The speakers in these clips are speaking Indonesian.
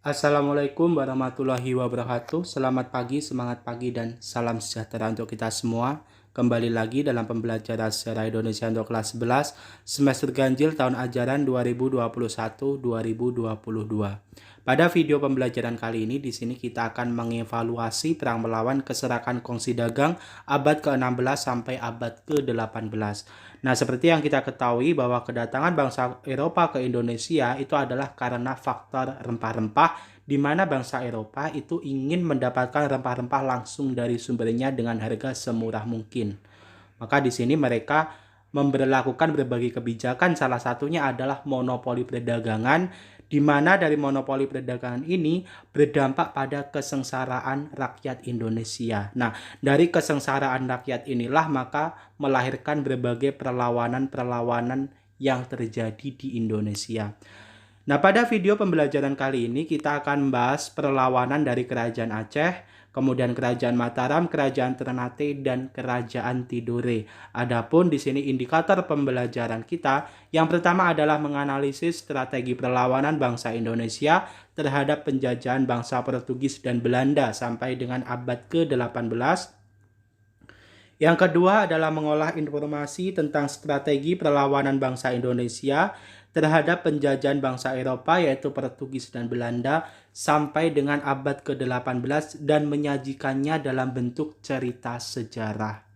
Assalamualaikum warahmatullahi wabarakatuh. Selamat pagi, semangat pagi, dan salam sejahtera untuk kita semua. Kembali lagi dalam pembelajaran sejarah Indonesia untuk kelas 11 semester ganjil tahun ajaran 2021-2022. Pada video pembelajaran kali ini, di sini kita akan mengevaluasi perang melawan keserakan kongsi dagang abad ke-16 sampai abad ke-18. Nah, seperti yang kita ketahui bahwa kedatangan bangsa Eropa ke Indonesia itu adalah karena faktor rempah-rempah, di mana bangsa Eropa itu ingin mendapatkan rempah-rempah langsung dari sumbernya dengan harga semurah mungkin. Maka di sini mereka memberlakukan berbagai kebijakan, salah satunya adalah monopoli perdagangan, di mana dari monopoli perdagangan ini berdampak pada kesengsaraan rakyat Indonesia. Nah, dari kesengsaraan rakyat inilah maka melahirkan berbagai perlawanan-perlawanan yang terjadi di Indonesia. Nah, pada video pembelajaran kali ini kita akan membahas perlawanan dari Kerajaan Aceh, kemudian Kerajaan Mataram, Kerajaan Ternate, dan Kerajaan Tidore. Adapun di sini indikator pembelajaran kita, yang pertama adalah menganalisis strategi perlawanan bangsa Indonesia terhadap penjajahan bangsa Portugis dan Belanda sampai dengan abad ke-18. Yang kedua adalah mengolah informasi tentang strategi perlawanan bangsa Indonesia terhadap penjajahan bangsa Eropa yaitu Portugis dan Belanda sampai dengan abad ke-18 dan menyajikannya dalam bentuk cerita sejarah.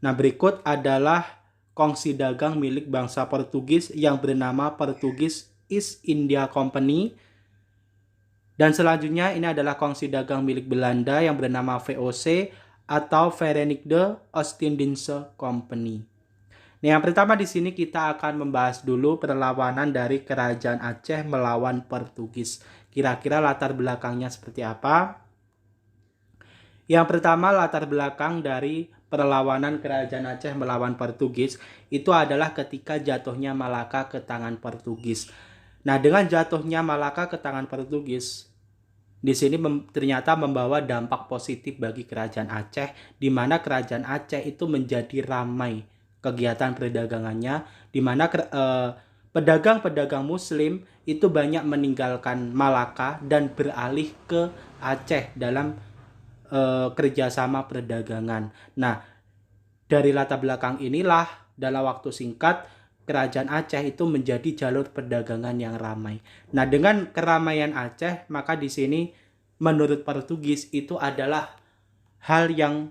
Nah, berikut adalah kongsi dagang milik bangsa Portugis yang bernama Portugis East India Company. Dan selanjutnya ini adalah kongsi dagang milik Belanda yang bernama VOC atau Verenigde Oostindische Company. Nah, yang pertama di sini kita akan membahas dulu perlawanan dari Kerajaan Aceh melawan Portugis. Kira-kira latar belakangnya seperti apa? Yang pertama, latar belakang dari perlawanan Kerajaan Aceh melawan Portugis itu adalah ketika jatuhnya Malaka ke tangan Portugis. Nah, dengan jatuhnya Malaka ke tangan Portugis, di sini ternyata membawa dampak positif bagi Kerajaan Aceh, di mana Kerajaan Aceh itu menjadi ramai kegiatan perdagangannya, di mana pedagang-pedagang Muslim itu banyak meninggalkan Malaka dan beralih ke Aceh dalam kerjasama perdagangan. Nah, dari latar belakang inilah dalam waktu singkat Kerajaan Aceh itu menjadi jalur perdagangan yang ramai. Nah, dengan keramaian Aceh, maka di sini menurut Portugis itu adalah hal yang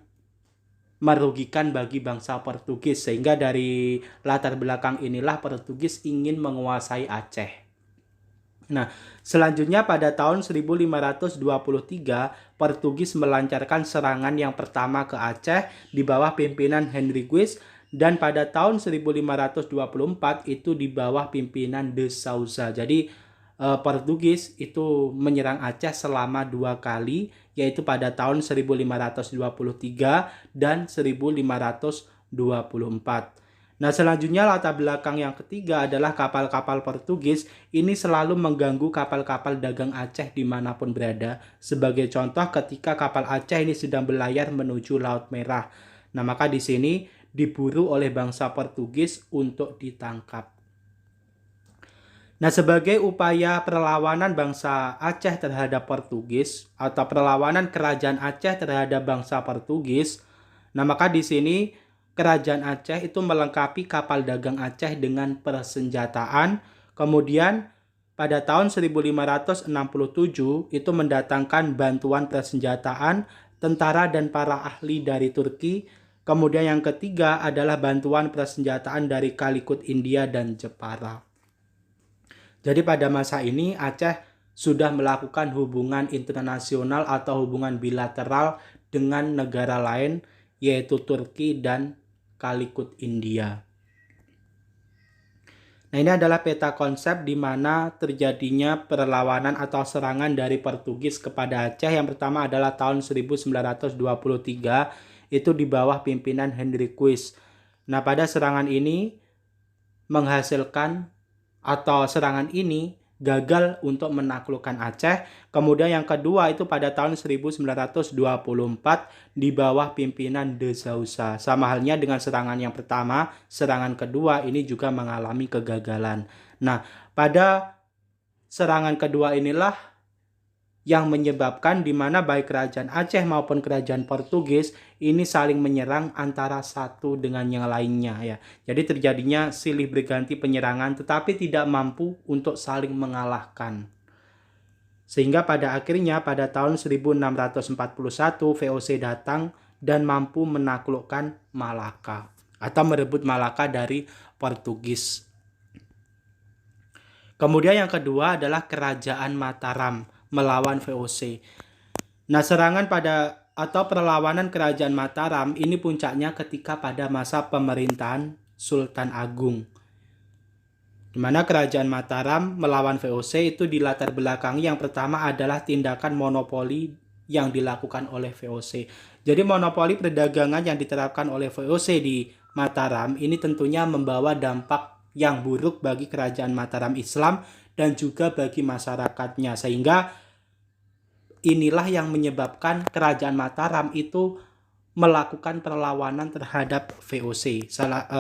merugikan bagi bangsa Portugis, sehingga dari latar belakang inilah Portugis ingin menguasai Aceh. Nah, selanjutnya pada tahun 1523, Portugis melancarkan serangan yang pertama ke Aceh di bawah pimpinan Henry Guise, dan pada tahun 1524 itu di bawah pimpinan De Souza. Jadi Portugis itu menyerang Aceh selama 2 kali, yaitu pada tahun 1523 dan 1524. Nah, selanjutnya latar belakang yang ketiga adalah kapal-kapal Portugis ini selalu mengganggu kapal-kapal dagang Aceh dimanapun berada. Sebagai contoh, ketika kapal Aceh ini sedang berlayar menuju Laut Merah. Nah, maka di sini diburu oleh bangsa Portugis untuk ditangkap. Nah, sebagai upaya perlawanan bangsa Aceh terhadap Portugis atau perlawanan Kerajaan Aceh terhadap bangsa Portugis, nah maka di sini Kerajaan Aceh itu melengkapi kapal dagang Aceh dengan persenjataan. Kemudian pada tahun 1567 itu mendatangkan bantuan persenjataan, tentara dan para ahli dari Turki. Kemudian yang ketiga adalah bantuan persenjataan dari Calicut India dan Jepara. Jadi pada masa ini Aceh sudah melakukan hubungan internasional atau hubungan bilateral dengan negara lain yaitu Turki dan Calicut India. Nah, ini adalah peta konsep di mana terjadinya perlawanan atau serangan dari Portugis kepada Aceh. Yang pertama adalah tahun 1923, itu di bawah pimpinan Henry Guise. Nah, pada serangan ini gagal untuk menaklukkan Aceh. Kemudian yang kedua itu pada tahun 1924 di bawah pimpinan De Souza. Sama halnya dengan serangan yang pertama, serangan kedua ini juga mengalami kegagalan. Nah, pada serangan kedua inilah yang menyebabkan di mana baik kerajaan Aceh maupun kerajaan Portugis ini saling menyerang antara satu dengan yang lainnya ya. Jadi terjadinya silih berganti penyerangan tetapi tidak mampu untuk saling mengalahkan. Sehingga pada akhirnya pada tahun 1641 VOC datang dan mampu menaklukkan Malaka atau merebut Malaka dari Portugis. Kemudian yang kedua adalah kerajaan Mataram melawan VOC. Nah, serangan pada atau perlawanan kerajaan Mataram ini puncaknya ketika pada masa pemerintahan Sultan Agung. Di mana kerajaan Mataram melawan VOC itu dilatar belakangi yang pertama adalah tindakan monopoli yang dilakukan oleh VOC. Jadi monopoli perdagangan yang diterapkan oleh VOC di Mataram ini tentunya membawa dampak yang buruk bagi kerajaan Mataram Islam dan juga bagi masyarakatnya, sehingga inilah yang menyebabkan kerajaan Mataram itu melakukan perlawanan terhadap VOC,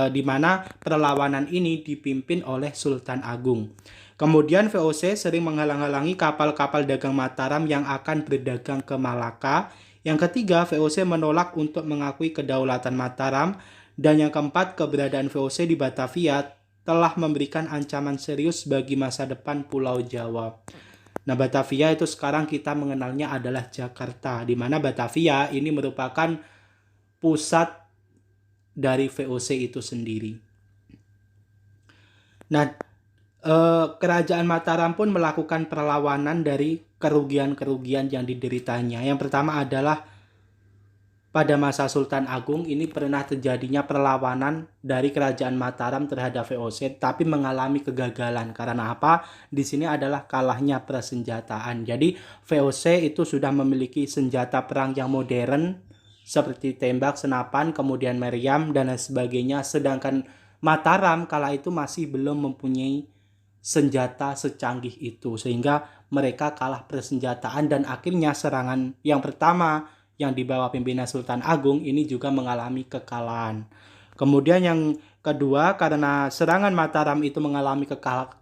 di mana perlawanan ini dipimpin oleh Sultan Agung. Kemudian VOC sering menghalang-halangi kapal-kapal dagang Mataram yang akan berdagang ke Malaka. Yang ketiga, VOC menolak untuk mengakui kedaulatan Mataram. Dan yang keempat, keberadaan VOC di Batavia telah memberikan ancaman serius bagi masa depan Pulau Jawa. Nah, Batavia itu sekarang kita mengenalnya adalah Jakarta, di mana Batavia ini merupakan pusat dari VOC itu sendiri. Nah, kerajaan Mataram pun melakukan perlawanan dari kerugian-kerugian yang dideritanya. Yang pertama adalah pada masa Sultan Agung ini pernah terjadinya perlawanan dari kerajaan Mataram terhadap VOC tapi mengalami kegagalan. Karena apa? Di sini adalah kalahnya persenjataan. Jadi VOC itu sudah memiliki senjata perang yang modern seperti tembak, senapan, kemudian meriam dan lain sebagainya. Sedangkan Mataram kala itu masih belum mempunyai senjata secanggih itu, sehingga mereka kalah persenjataan dan akhirnya serangan yang pertama yang dibawa pimpinan Sultan Agung ini juga mengalami kekalahan. Kemudian yang kedua, karena serangan Mataram itu mengalami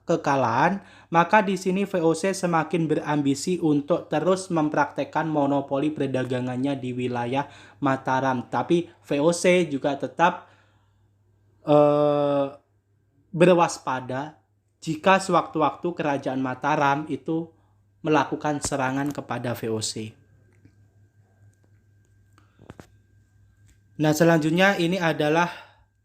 kekalahan, maka di sini VOC semakin berambisi untuk terus mempraktekkan monopoli perdagangannya di wilayah Mataram. Tapi VOC juga tetap berwaspada jika sewaktu-waktu kerajaan Mataram itu melakukan serangan kepada VOC. Nah, selanjutnya ini adalah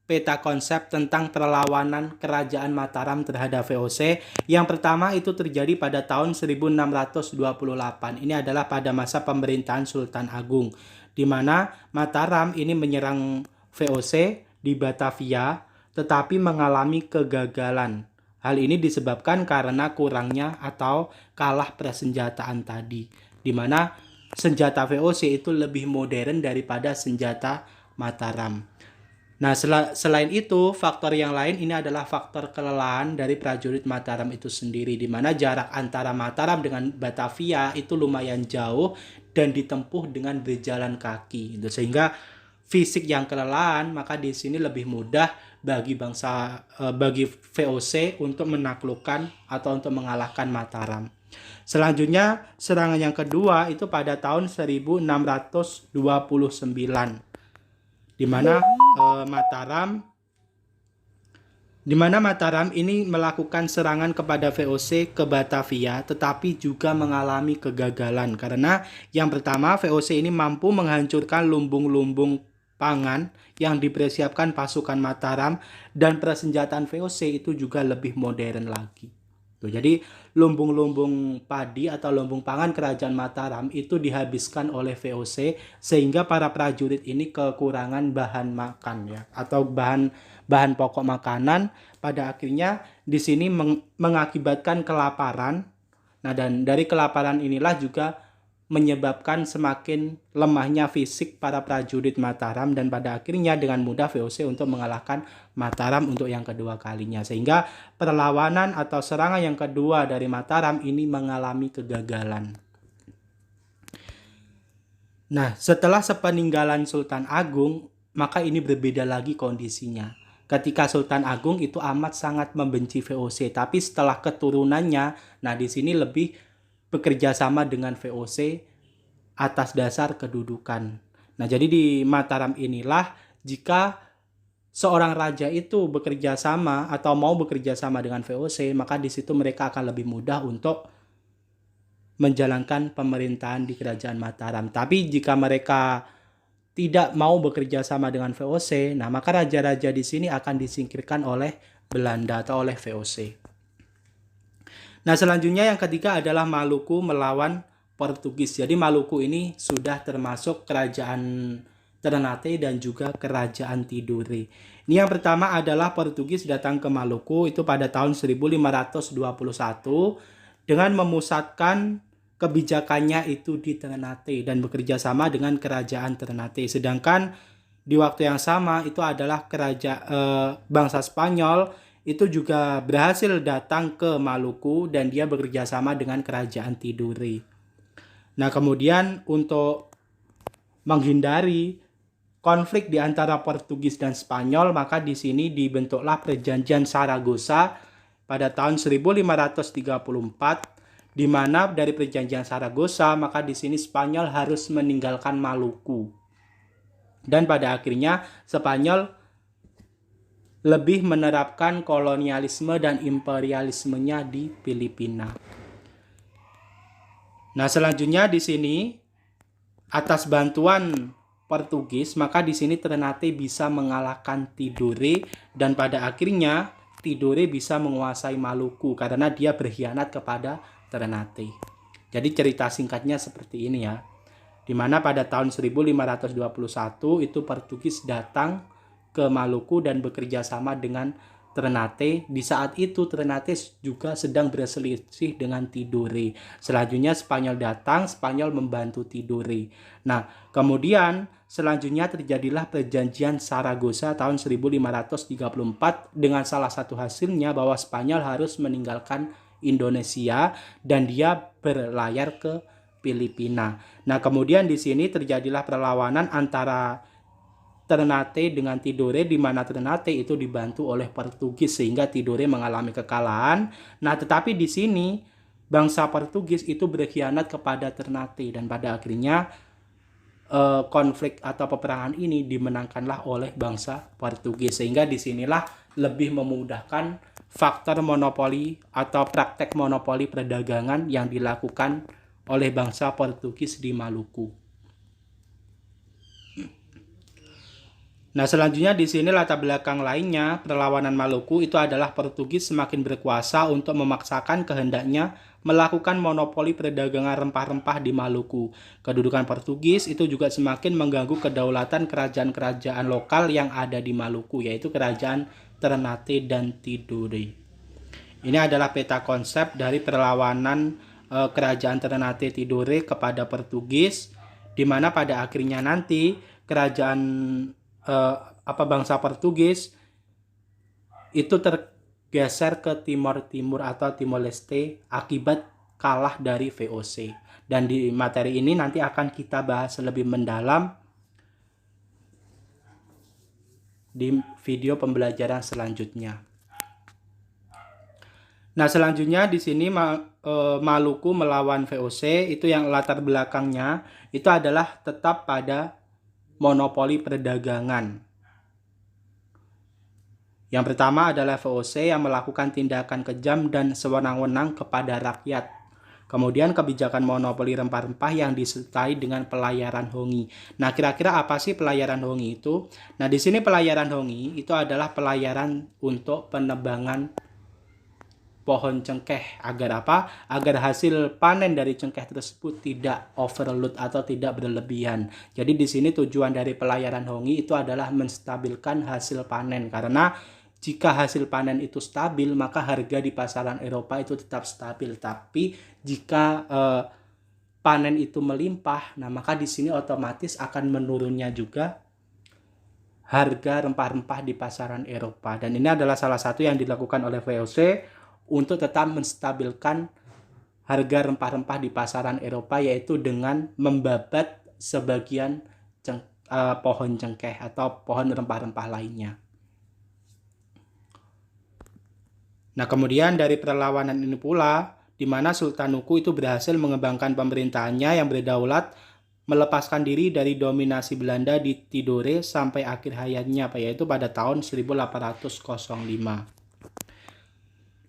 peta konsep tentang perlawanan kerajaan Mataram terhadap VOC. Yang pertama itu terjadi pada tahun 1628. Ini adalah pada masa pemerintahan Sultan Agung, di mana Mataram ini menyerang VOC di Batavia tetapi mengalami kegagalan. Hal ini disebabkan karena kurangnya atau kalah persenjataan tadi, di mana senjata VOC itu lebih modern daripada senjata Mataram. Nah, selain itu, faktor yang lain ini adalah faktor kelelahan dari prajurit Mataram itu sendiri, di mana jarak antara Mataram dengan Batavia itu lumayan jauh dan ditempuh dengan berjalan kaki. Sehingga fisik yang kelelahan, maka di sini lebih mudah bagi bagi VOC untuk menaklukkan atau untuk mengalahkan Mataram. Selanjutnya, serangan yang kedua itu pada tahun 1629. Di mana Mataram ini melakukan serangan kepada VOC ke Batavia tetapi juga mengalami kegagalan karena yang pertama VOC ini mampu menghancurkan lumbung-lumbung pangan yang dipersiapkan pasukan Mataram dan persenjataan VOC itu juga lebih modern lagi. Jadi lumbung-lumbung padi atau lumbung pangan kerajaan Mataram itu dihabiskan oleh VOC sehingga para prajurit ini kekurangan bahan makan ya atau bahan pokok makanan, pada akhirnya di sini mengakibatkan kelaparan. Nah, dan dari kelaparan inilah juga menyebabkan semakin lemahnya fisik para prajurit Mataram dan pada akhirnya dengan mudah VOC untuk mengalahkan Mataram untuk yang kedua kalinya, sehingga perlawanan atau serangan yang kedua dari Mataram ini mengalami kegagalan. Nah, setelah sepeninggalan Sultan Agung, maka ini berbeda lagi kondisinya. ketika Sultan Agung itu amat sangat membenci VOC, tapi setelah keturunannya, nah di sini lebih bekerja sama dengan VOC atas dasar kedudukan. Nah, jadi di Mataram inilah jika seorang raja itu bekerja sama atau mau bekerja sama dengan VOC, maka di situ mereka akan lebih mudah untuk menjalankan pemerintahan di Kerajaan Mataram. Tapi jika mereka tidak mau bekerja sama dengan VOC, nah maka raja-raja di sini akan disingkirkan oleh Belanda atau oleh VOC. Nah, selanjutnya yang ketiga adalah Maluku melawan Portugis. Jadi Maluku ini sudah termasuk kerajaan Ternate dan juga kerajaan Tidore. Ini yang pertama adalah Portugis datang ke Maluku itu pada tahun 1521 dengan memusatkan kebijakannya itu di Ternate dan bekerja sama dengan kerajaan Ternate. Sedangkan di waktu yang sama itu adalah bangsa Spanyol itu juga berhasil datang ke Maluku dan dia bekerja sama dengan kerajaan Tidore. Nah, kemudian untuk menghindari konflik di antara Portugis dan Spanyol, maka di sini dibentuklah Perjanjian Saragossa pada tahun 1534, di mana dari Perjanjian Saragossa maka di sini Spanyol harus meninggalkan Maluku. Dan pada akhirnya Spanyol lebih menerapkan kolonialisme dan imperialismenya di Filipina. Nah, selanjutnya di sini atas bantuan Portugis, maka di sini Ternate bisa mengalahkan Tidore dan pada akhirnya Tidore bisa menguasai Maluku karena dia berkhianat kepada Ternate. Jadi cerita singkatnya seperti ini ya. Di mana pada tahun 1521 itu Portugis datang ke Maluku dan bekerja sama dengan Ternate. Di saat itu Ternate juga sedang berselisih dengan Tidore. Selanjutnya Spanyol datang, Spanyol membantu Tidore. Nah, kemudian selanjutnya terjadilah Perjanjian Saragossa tahun 1534 dengan salah satu hasilnya bahwa Spanyol harus meninggalkan Indonesia dan dia berlayar ke Filipina. Nah, kemudian di sini terjadilah perlawanan antara Ternate dengan Tidore di mana Ternate itu dibantu oleh Portugis sehingga Tidore mengalami kekalahan. Nah, tetapi di sini bangsa Portugis itu berkhianat kepada Ternate dan pada akhirnya konflik atau peperangan ini dimenangkanlah oleh bangsa Portugis sehingga disinilah lebih memudahkan faktor monopoli atau praktek monopoli perdagangan yang dilakukan oleh bangsa Portugis di Maluku. Nah, selanjutnya di sini latar belakang lainnya perlawanan Maluku itu adalah Portugis semakin berkuasa untuk memaksakan kehendaknya melakukan monopoli perdagangan rempah-rempah di Maluku. Kedudukan Portugis itu juga semakin mengganggu kedaulatan kerajaan-kerajaan lokal yang ada di Maluku, yaitu kerajaan Ternate dan Tidore. Ini adalah peta konsep dari perlawanan kerajaan Ternate Tidore kepada Portugis, di mana pada akhirnya nanti kerajaan bangsa Portugis itu tergeser ke Timor Timur atau Timor Leste akibat kalah dari VOC. Dan di materi ini nanti akan kita bahas lebih mendalam di video pembelajaran selanjutnya. Nah, selanjutnya di sini Maluku melawan VOC itu yang latar belakangnya itu adalah tetap pada monopoli perdagangan. Yang pertama adalah VOC yang melakukan tindakan kejam dan sewenang-wenang kepada rakyat. Kemudian kebijakan monopoli rempah-rempah yang disertai dengan pelayaran hongi. Nah, kira-kira apa sih pelayaran hongi itu? Nah, di sini pelayaran hongi itu adalah pelayaran untuk penebangan pohon cengkeh. Agar apa? Agar hasil panen dari cengkeh tersebut tidak overload atau tidak berlebihan. Jadi di sini tujuan dari pelayaran hongi itu adalah menstabilkan hasil panen. Karena jika hasil panen itu stabil, maka harga di pasaran Eropa itu tetap stabil. Tapi jika panen itu melimpah, nah maka di sini otomatis akan menurunnya juga harga rempah-rempah di pasaran Eropa. Dan ini adalah salah satu yang dilakukan oleh VOC untuk tetap menstabilkan harga rempah-rempah di pasaran Eropa, yaitu dengan membabat sebagian pohon cengkeh atau pohon rempah-rempah lainnya. Nah, kemudian dari perlawanan ini pula, di mana Sultan Nuku itu berhasil mengembangkan pemerintahannya yang berdaulat, melepaskan diri dari dominasi Belanda di Tidore sampai akhir hayatnya, yaitu pada tahun 1805.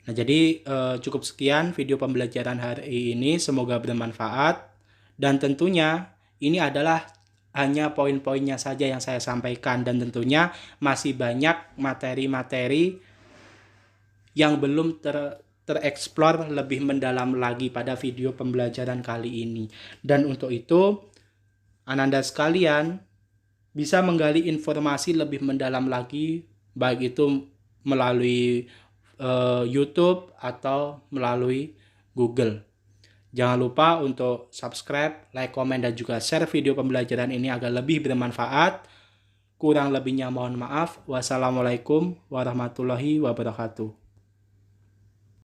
Nah, jadi cukup sekian video pembelajaran hari ini, semoga bermanfaat. Dan tentunya ini adalah hanya poin-poinnya saja yang saya sampaikan, dan tentunya masih banyak materi-materi yang belum tereksplor lebih mendalam lagi pada video pembelajaran kali ini. Dan untuk itu, Ananda sekalian bisa menggali informasi lebih mendalam lagi, baik itu melalui YouTube atau melalui Google. Jangan lupa untuk subscribe, like, komen, dan juga share video pembelajaran ini agar lebih bermanfaat. Kurang lebihnya mohon maaf. Wassalamualaikum warahmatullahi wabarakatuh.